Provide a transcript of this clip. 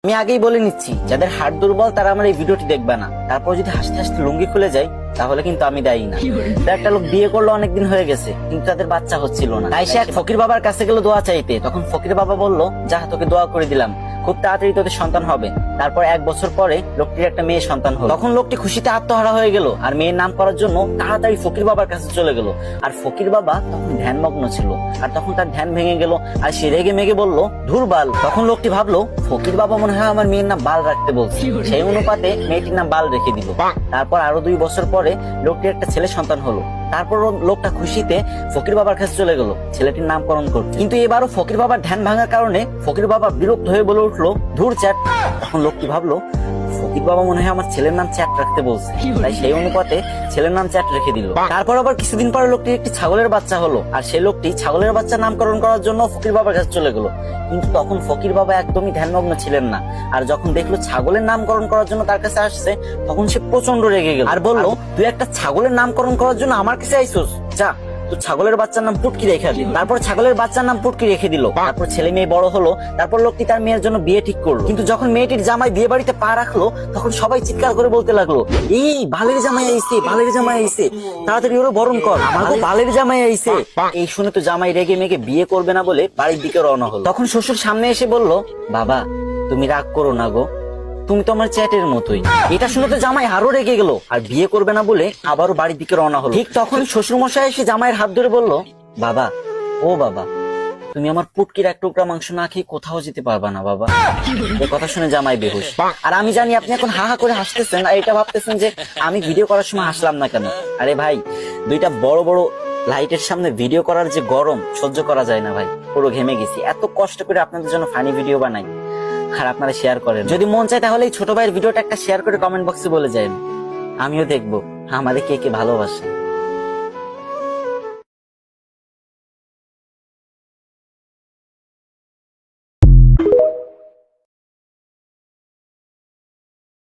আমি আগেই বলে নিচ্ছি, যাদের হাড় দুর্বল তারা আমার এই ভিডিওটি দেখবে না। তারপর যদি হাসতে হাসতে লুঙ্গি খুলে যায় তাহলে কিন্তু আমি দায়ী না। একটা লোক বিয়ে করলো, অনেকদিন হয়ে গেছে, কিন্তু তাদের বাচ্চা হচ্ছিল না। তাই সে এক ফকির বাবার কাছে গেল দোয়া চাইতে। তখন ফকির বাবা বলল, যা তোকে দোয়া করে দিলাম, খুব তাড়াতাড়ি তোদের সন্তান হবে। তারপর 1 বছর পরে লোকটির একটা মেয়ে সন্তান হলো। তখন লোকটি খুশিতে আত্মহারা হয়ে গেল আর মেয়ের নাম করার জন্য তাড়াতাড়ি ফকির বাবার কাছে চলে গেল। আর ফকির বাবা তখন ধ্যানমগ্ন ছিল, আর তখন তার ধ্যান ভেঙে গেল আর সে রেগে মেগে বলল, ধুর বাল। তখন লোকটি ভাবলো, ফকির বাবা মনে হয় আমার মেয়ের নাম বাল রাখতে বলছে। সেই অনুপাতে মেয়েটির নাম বাল রেখে দিল। তারপর আরো 2 বছর পরে লোকটির একটা ছেলে সন্তান হলো। তারপর লোকটা খুশিতে ফকির বাবার কাছে চলে গেল ছেলেটির নামকরণ করতে। কিন্তু এবারও ফকির বাবার ধ্যান ভাঙার কারণে ফকির বাবা বিরক্ত হয়ে বলে উঠলো, ধুর চ্যাট। তখন লোকটি ভাবলো, ফকির বাবা মনে হয় আমার ছেলের নাম চ্যাট রাখতে বলছে, তাই সেই অনুপাতে ছেলের নাম চ্যাট রেখে দিল। তারপর আবার কিছুদিন পরে লোকটির একটি ছাগলের বাচ্চা হলো, আর সেই লোকটি ছাগলের বাচ্চা নামকরণ করার জন্য ফকির বাবার কাছে চলে গেল। কিন্তু তখন ফকির বাবা একদমই ধ্যানমগ্ন ছিলেন না, আর যখন দেখলো ছাগলের নামকরণ করার জন্য তার কাছে আসছে, তখন সে প্রচন্ড রেগে গেল আর বললো, তুই একটা ছাগলের নামকরণ করার জন্য আমার কাছে আইসোস, যা তো ছাগলের বাচ্চার নাম পুটকি রেখে দিল। তারপর ছাগলের বাচ্চার নাম পুটকি রেখে দিল। তারপর ছেলে মেয়ে বড় হলো। তারপর লোকটি তার মেয়ের জন্য বিয়ে ঠিক করলো। কিন্তু যখন মেয়েটির জামাই বিয়ে বাড়িতে পা রাখলো, তখন সবাই চিৎকার করে বলতে লাগলো, এই বালের জামাই আইছে, বালের জামাই আইছে, তাড়াতাড়ি ওরা বরণ কর, আমাকে বালের জামাই আইছে। এই শুনে তো জামাই রেগে মেগে বিয়ে করবে না বলে বাড়ির দিকে রওনা হলো। তখন শ্বশুর সামনে এসে বলল, বাবা তুমি রাগ করো না গো, তুমি তো আমার চ্যাটের মতোই। এটা শুনে তো জামাই আরো রেগে গেল আর বিয়ে করবে না বলে আবারও বাড়ির দিকে রওনা হলো। ঠিক তখন শ্বশুর মশাই এসে জামাইয়ের হাত ধরে বলল, বাবা ও বাবা, তুমি আমার পুটকির 1 টুকরা মাংস না খেয়ে কোথাও যেতে পারবা না বাবা। এই কথা শুনে জামাই বেহুশ। আর আমি জানি আপনি এখন হা হা করে হাসতেছেন আর এটা ভাবতেছেন যে আমি ভিডিও করার সময় হাসলাম না কেন। আরে ভাই, 2টা বড় বড় লাইটের সামনে ভিডিও করার যে গরম সহ্য করা যায় না ভাই, পুরো ঘেমে গেছি। এত কষ্ট করে আপনাদের জন্য ফানি ভিডিও বানাই আর আপনারা শেয়ার করেন। যদি মন চায় তাহলে এই ছোট ভাইয়ের ভিডিওটা একটা শেয়ার করে কমেন্ট বক্সে বলে যান, আমিও দেখবো আমাদের কে কে ভালোবাসে।